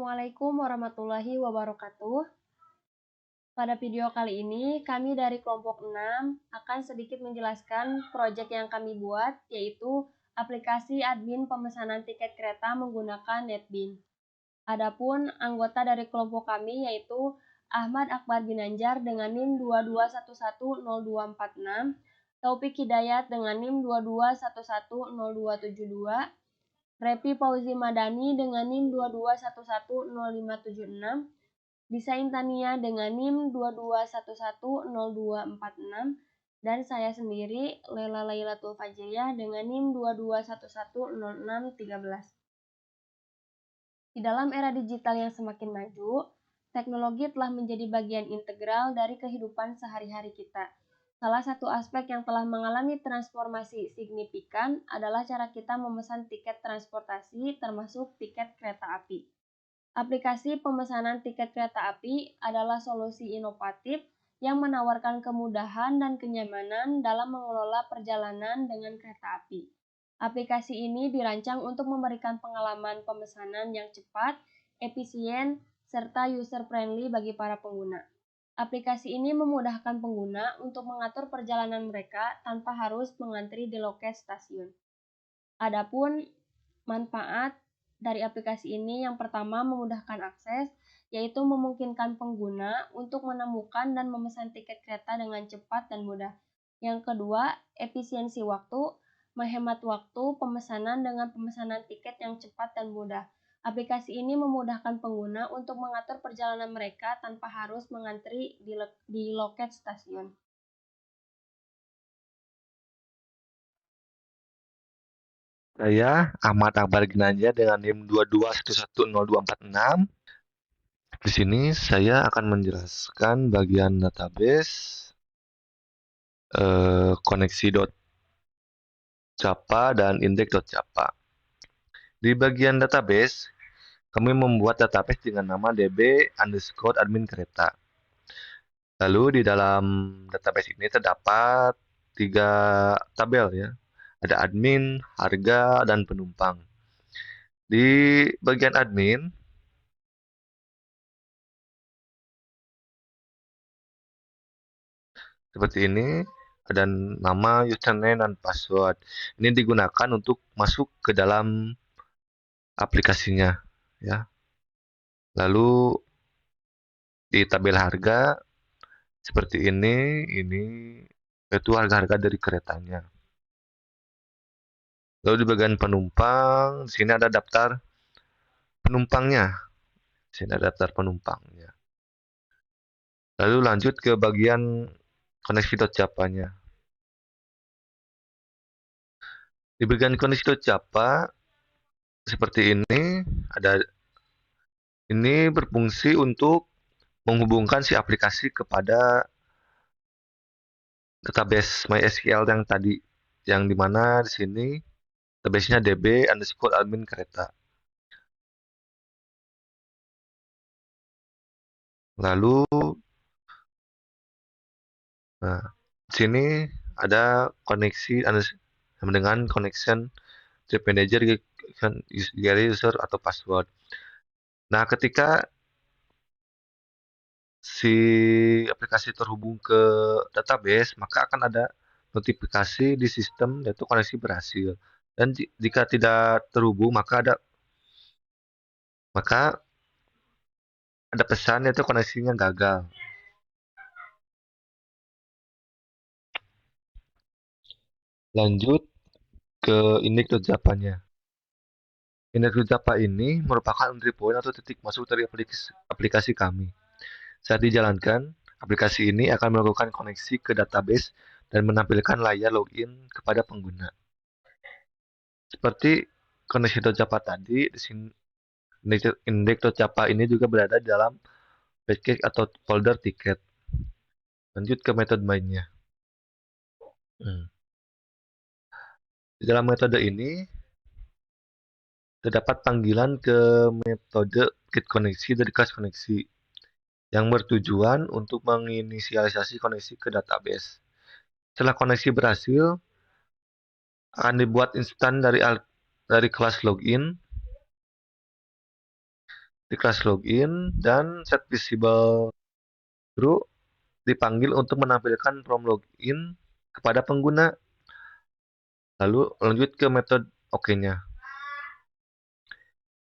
Assalamualaikum warahmatullahi wabarakatuh. Pada video kali ini, kami dari kelompok 6 akan sedikit menjelaskan proyek yang kami buat, yaitu aplikasi admin pemesanan tiket kereta menggunakan NetBean. Adapun anggota dari kelompok kami yaitu Ahmad Akbar Ginanjar dengan NIM 22110246, Taufik Hidayat dengan NIM 22110272, Repi Fauzi Madani dengan NIM 22110576, Desain Tania dengan NIM 22110246, dan saya sendiri Lela Lailatul Fajriyah dengan NIM 22110613. Di dalam era digital yang semakin maju, teknologi telah menjadi bagian integral dari kehidupan sehari-hari kita. Salah satu aspek yang telah mengalami transformasi signifikan adalah cara kita memesan tiket transportasi, termasuk tiket kereta api. Aplikasi pemesanan tiket kereta api adalah solusi inovatif yang menawarkan kemudahan dan kenyamanan dalam mengelola perjalanan dengan kereta api. Aplikasi ini dirancang untuk memberikan pengalaman pemesanan yang cepat, efisien, serta user-friendly bagi para pengguna. Aplikasi ini memudahkan pengguna untuk mengatur perjalanan mereka tanpa harus mengantri di loket stasiun. Adapun manfaat dari aplikasi ini yang pertama memudahkan akses, yaitu memungkinkan pengguna untuk menemukan dan memesan tiket kereta dengan cepat dan mudah. Yang kedua, efisiensi waktu, menghemat waktu pemesanan dengan pemesanan tiket yang cepat dan mudah. Aplikasi ini memudahkan pengguna untuk mengatur perjalanan mereka tanpa harus mengantri di loket stasiun. Saya Ahmad Akbar Ginanjar dengan NIM 22110246. Di sini saya akan menjelaskan bagian database, koneksi.japa dan indeks.japa. Di bagian database, kami membuat database dengan nama db_admin kereta. Lalu di dalam database ini terdapat 3 tabel ya. Ada admin, harga, dan penumpang. Di bagian admin, seperti ini, ada nama, username, dan password. Ini digunakan untuk masuk ke dalam aplikasinya, ya. Lalu di tabel harga seperti ini itu harga-harga dari keretanya. Lalu di bagian penumpang, di sini ada daftar penumpangnya. Di sini ada daftar penumpangnya. Lalu lanjut ke bagian koneksi.japa-nya. Di bagian koneksi.japa seperti ini berfungsi untuk menghubungkan si aplikasi kepada database MySQL yang tadi, yang dimana di sini database-nya db_admin kereta. Lalu, nah, di sini ada koneksi sama dengan connection trip manager, user atau password. Nah, ketika si aplikasi terhubung ke database, maka akan ada notifikasi di sistem yaitu koneksi berhasil. Dan jika tidak terhubung, maka ada pesan yaitu koneksinya gagal. Lanjut ke indeks.japa-nya. Indeks.japa ini merupakan entry point atau titik masuk dari aplikasi kami. Saat dijalankan, aplikasi ini akan melakukan koneksi ke database dan menampilkan layar login kepada pengguna. Seperti koneksi.japa tadi, di sini indeks.japa ini juga berada di dalam package atau folder tiket. Lanjut ke metode mainnya. Di dalam metode ini terdapat panggilan ke metode get koneksi dari kelas koneksi yang bertujuan untuk menginisialisasi koneksi ke database. Setelah koneksi berhasil, akan dibuat instan dari kelas login. Di kelas login dan set visible guru dipanggil untuk menampilkan form login kepada pengguna. Lalu lanjut ke metode OK-nya.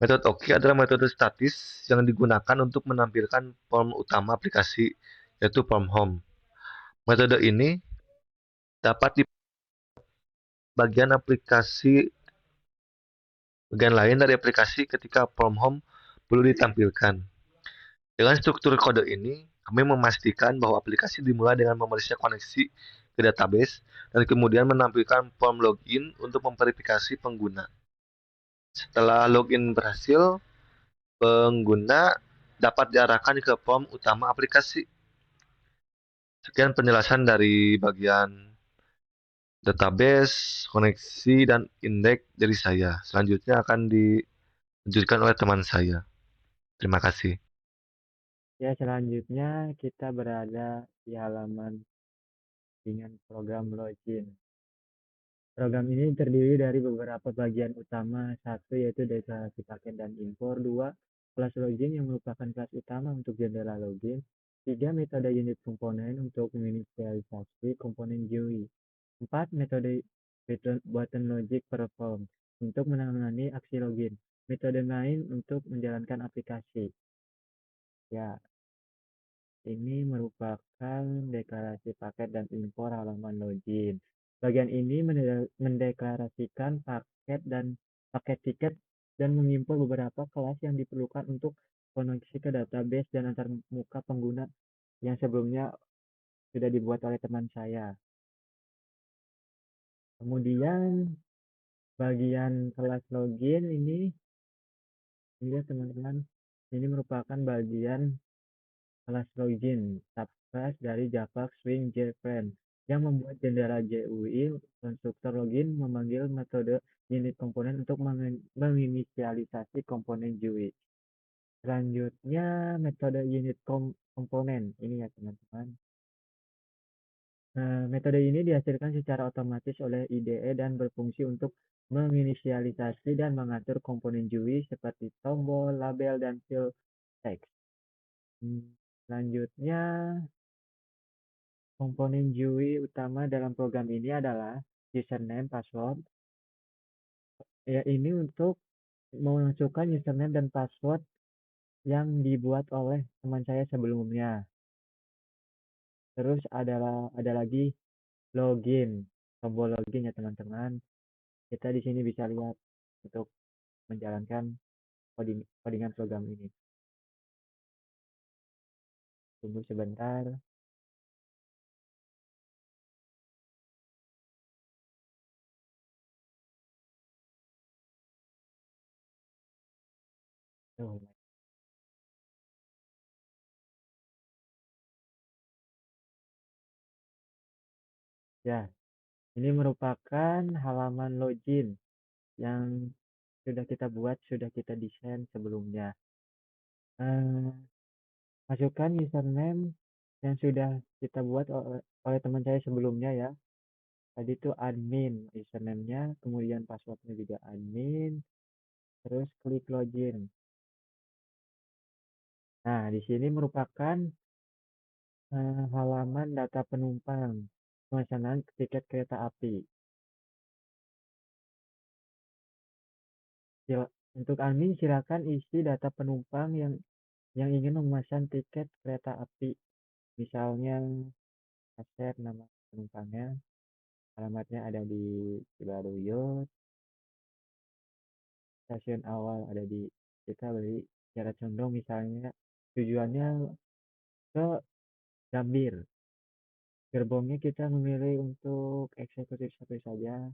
Metode OK adalah metode statis yang digunakan untuk menampilkan form utama aplikasi, yaitu form home. Metode ini dapat di bagian aplikasi bagian lain dari aplikasi ketika form home perlu ditampilkan. Dengan struktur kode ini, kami memastikan bahwa aplikasi dimulai dengan memeriksa koneksi ke database dan kemudian menampilkan form login untuk memverifikasi pengguna. Setelah login berhasil, pengguna dapat diarahkan ke form utama aplikasi. Sekian penjelasan dari bagian database, koneksi, dan indeks dari saya. Selanjutnya akan dilanjutkan oleh teman saya. Terima kasih. Ya, selanjutnya kita berada di halaman dengan program login. Program ini terdiri dari beberapa bagian utama. Satu yaitu deklarasi paket dan impor. Dua, kelas login yang merupakan kelas utama untuk jendela login. Tiga, metode unit komponen untuk menginisialisasi komponen GUI. Empat, metode button logic perform untuk menangani aksi login. Metode main untuk menjalankan aplikasi. Ya, ini merupakan deklarasi paket dan impor halaman login. Bagian ini mendeklarasikan paket dan paket tiket dan mengimpor beberapa kelas yang diperlukan untuk koneksi ke database dan antarmuka pengguna yang sebelumnya sudah dibuat oleh teman saya. Kemudian bagian kelas login ini ya teman-teman, ini merupakan bagian kelas login subclass dari Java Swing JFrame yang membuat jendela GUI. Konstruktor login memanggil metode unit komponen untuk menginisialisasi komponen GUI. Selanjutnya metode unit komponen ini ya teman-teman. Metode ini dihasilkan secara otomatis oleh IDE dan berfungsi untuk menginisialisasi dan mengatur komponen GUI seperti tombol, label, dan field text. Selanjutnya, komponen GUI utama dalam program ini adalah username, password. Ya, ini untuk memasukkan username dan password yang dibuat oleh teman saya sebelumnya. Terus ada lagi login, tombol login ya teman-teman. Kita di sini bisa lihat untuk menjalankan codingan program ini. Tunggu sebentar. Oh, ya, ini merupakan halaman login yang sudah kita buat, sudah kita desain sebelumnya. Masukkan username yang sudah kita buat oleh teman saya sebelumnya ya. Tadi itu admin username-nya, kemudian passwordnya juga admin, terus klik login. Nah, di sini merupakan halaman data penumpang pemesanan tiket kereta api. Untuk admin silakan isi data penumpang yang ingin memesan tiket kereta api. Misalnya Asep nama penumpangnya, alamatnya ada di Cibaruyut, stasiun awal ada di kita beli Kiara Condong misalnya, tujuannya ke Gambir. Gerbongnya kita memilih untuk eksekutif satu saja,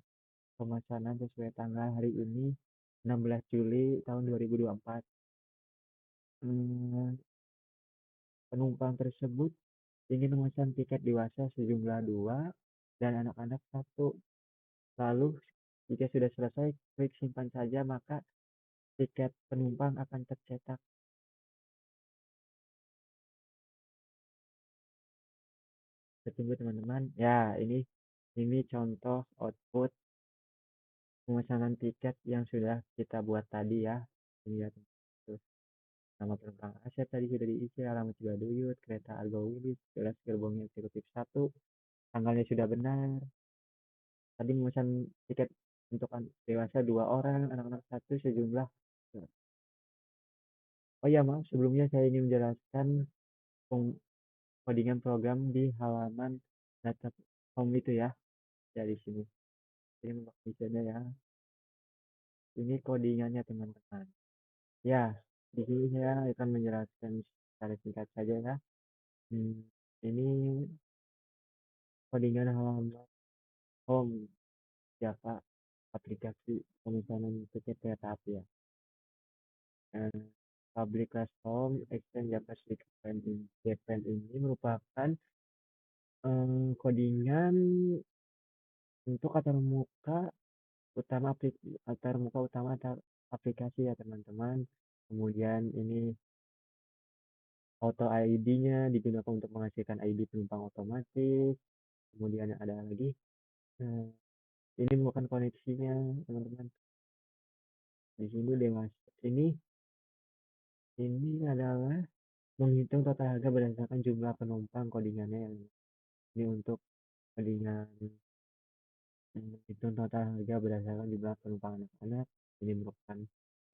pemesanan sesuai tanggal hari ini 16 Juli tahun 2024. Penumpang tersebut ingin memesan tiket dewasa sejumlah 2 dan anak-anak 1. Lalu jika sudah selesai, klik simpan saja, maka tiket penumpang akan tercetak. Tunggu teman-teman. Ya, ini contoh output pemesanan tiket yang sudah kita buat tadi ya. Ini ya. Nama penumpang Asep tadi sudah diisi, alamat Cibaduyut, kereta Argo Wilis, jelas gerbongnya eksekutif 1, tanggalnya sudah benar. Tadi memesan tiket untuk dewasa 2 orang, anak-anak 1 sejumlah. Oh ya maaf, sebelumnya saya ingin menjelaskan codingan program di halaman data home itu ya, dari sini. Ini misalnya ya, ini codingannya teman-teman. Ya, di sini saya akan menjelaskan secara singkat saja ya. Ini codingan halaman home Java aplikasi pemesanan tiket kereta api ya. Public class home extend JavaScript Jepang ini merupakan codingan untuk latar muka utama aplikasi ya teman-teman. Kemudian ini auto ID-nya digunakan untuk menghasilkan ID penumpang otomatis. Kemudian ada lagi ini bukan koneksinya teman-teman. Di sini dewasa ini adalah menghitung total harga berdasarkan jumlah penumpang codingannya yang ini untuk codingan menghitung total harga berdasarkan jumlah penumpang anak-anak. Ini merupakan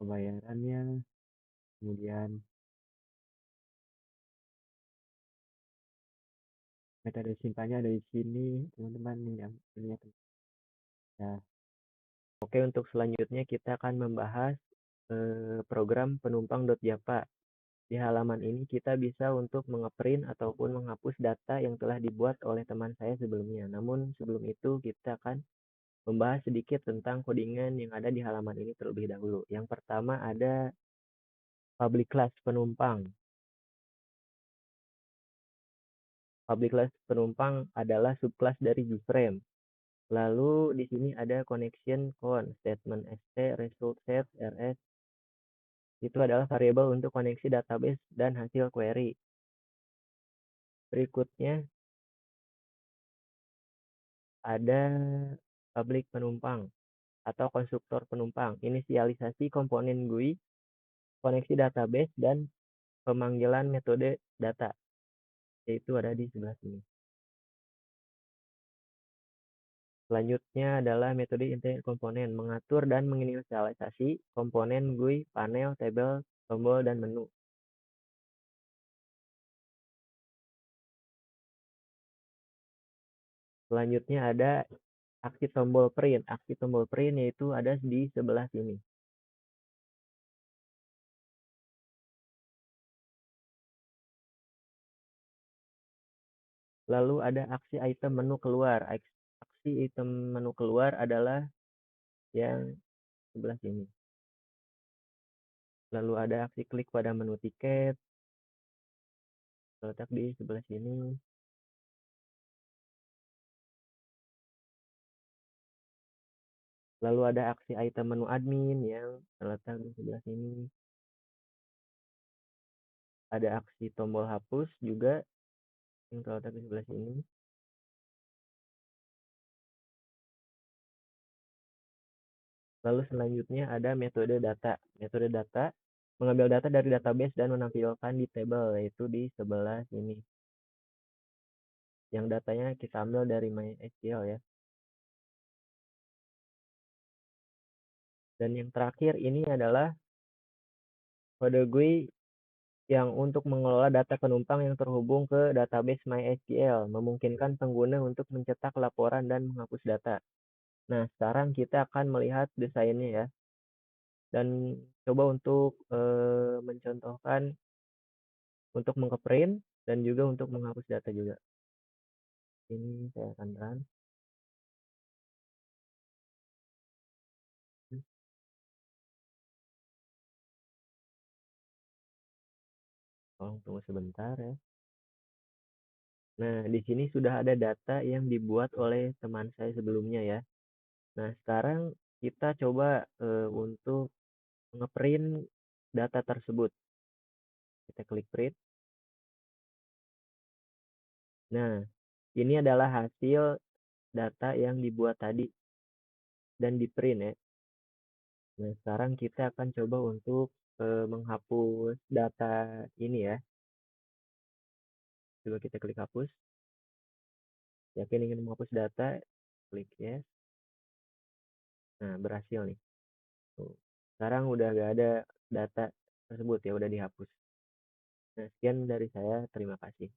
pembayarannya. Kemudian metode simpannya ada di sini teman-teman, yang ini ya. Nah, oke, untuk selanjutnya kita akan membahas program penumpang.japa. Di halaman ini kita bisa untuk mengeprint ataupun menghapus data yang telah dibuat oleh teman saya sebelumnya. Namun sebelum itu kita akan membahas sedikit tentang codingan yang ada di halaman ini terlebih dahulu. Yang pertama ada public class penumpang. Public class penumpang adalah subclass dari JFrame. Lalu di sini ada connection con, statement st, result set, rs. Itu adalah variabel untuk koneksi database dan hasil query. Berikutnya ada public penumpang atau konstruktor penumpang. Inisialisasi komponen GUI, koneksi database, dan pemanggilan metode data. Yaitu ada di sebelah sini. Selanjutnya adalah metode integrate komponen, mengatur dan menginisialisasi komponen GUI, panel, tabel, tombol, dan menu. Selanjutnya ada aksi tombol print. Aksi tombol print yaitu ada di sebelah sini. Lalu ada aksi item menu keluar. Aksi item menu keluar adalah yang sebelah sini. Lalu ada aksi klik pada menu tiket, terletak di sebelah sini. Lalu ada aksi item menu admin yang terletak di sebelah sini. Ada aksi tombol hapus juga yang terletak di sebelah sini. Lalu selanjutnya ada metode data. Metode data mengambil data dari database dan menampilkan di table, yaitu di sebelah sini. Yang datanya kita ambil dari MySQL ya. Dan yang terakhir ini adalah kode GUI yang untuk mengelola data penumpang yang terhubung ke database MySQL, memungkinkan pengguna untuk mencetak laporan dan menghapus data. Nah, sekarang kita akan melihat desainnya ya. Dan coba untuk mencontohkan untuk mengprint dan juga untuk menghapus data juga. Ini saya akan run. Tolong tunggu sebentar ya. Nah, di sini sudah ada data yang dibuat oleh teman saya sebelumnya ya. Nah, sekarang kita coba untuk ngeprint data tersebut. Kita klik print. Nah, ini adalah hasil data yang dibuat tadi dan di print ya. Nah, sekarang kita akan coba untuk menghapus data ini ya. Coba kita klik hapus. Yakin ingin menghapus data, klik yes. Nah, berhasil nih. Tuh. Sekarang udah gak ada data tersebut ya, udah dihapus. Nah, sekian dari saya. Terima kasih.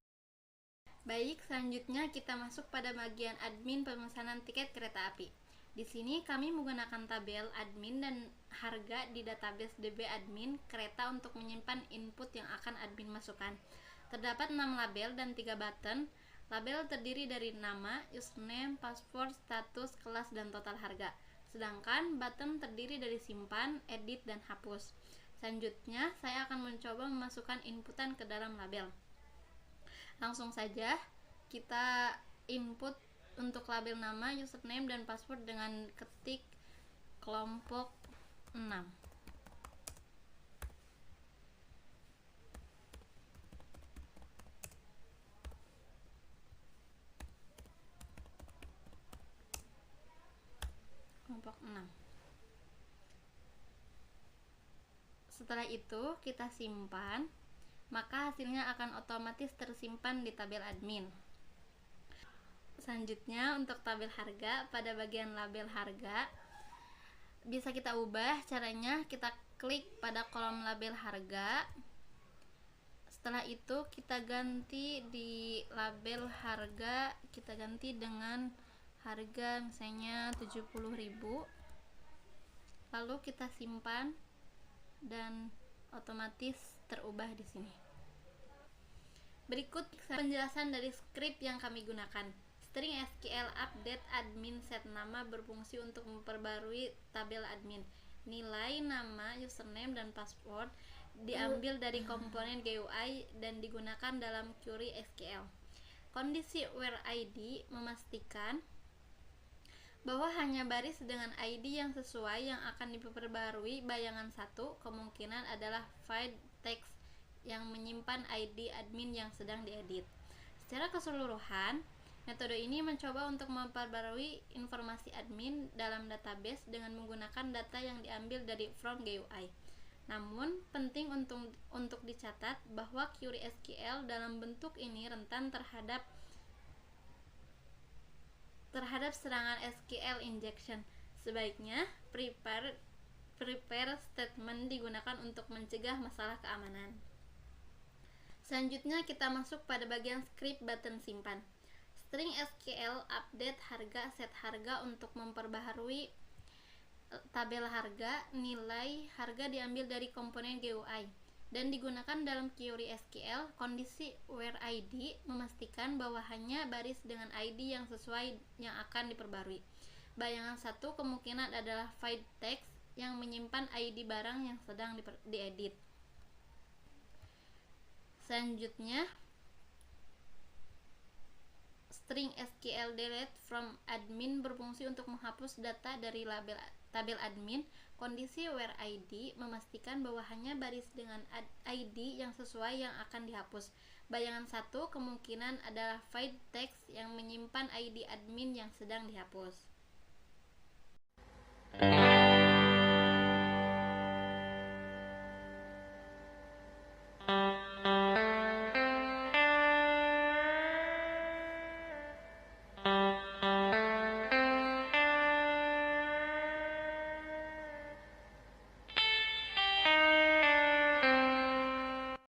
Baik, selanjutnya kita masuk pada bagian admin pemesanan tiket kereta api. Di sini kami menggunakan tabel admin dan harga di database DB admin kereta untuk menyimpan input yang akan admin masukkan. Terdapat 6 label dan 3 button. Label terdiri dari nama, username, password, status, kelas, dan total harga. Sedangkan button terdiri dari simpan, edit, dan hapus. Selanjutnya, saya akan mencoba memasukkan inputan ke dalam label. Langsung saja kita input untuk label nama, username, dan password dengan ketik kelompok 6. Kelompok 6. Setelah itu kita simpan, maka hasilnya akan otomatis tersimpan di tabel admin. Selanjutnya untuk tabel harga, pada bagian label harga bisa kita ubah. Caranya kita klik pada kolom label harga. Setelah itu kita ganti di label harga, kita ganti dengan harga misalnya 70.000. Lalu kita simpan dan otomatis terubah di sini. Berikut penjelasan dari script yang kami gunakan. String SQL update admin set nama berfungsi untuk memperbarui tabel admin. Nilai nama, username, dan password diambil dari komponen GUI dan digunakan dalam query SQL. Kondisi where ID memastikan bahwa hanya baris dengan ID yang sesuai yang akan diperbarui. Bayangan 1 kemungkinan adalah file text yang menyimpan ID admin yang sedang diedit. Secara keseluruhan, metode ini mencoba untuk memperbarui informasi admin dalam database dengan menggunakan data yang diambil dari from GUI. Namun, penting untuk dicatat bahwa query SQL dalam bentuk ini rentan terhadap serangan SQL injection. Sebaiknya prepare statement digunakan untuk mencegah masalah keamanan. Selanjutnya kita masuk pada bagian script button simpan. String SQL update harga set harga untuk memperbaharui tabel harga. Nilai harga diambil dari komponen GUI dan digunakan dalam query SQL. Kondisi where ID memastikan bahwa hanya baris dengan ID yang sesuai yang akan diperbarui. Bayangan 1 kemungkinan adalah file text yang menyimpan ID barang yang sedang diedit. Selanjutnya, string SQL delete from admin berfungsi untuk menghapus data dari tabel admin. Kondisi where ID memastikan bahwa hanya baris dengan ID yang sesuai yang akan dihapus. Bayangan 1 kemungkinan adalah file text yang menyimpan ID admin yang sedang dihapus.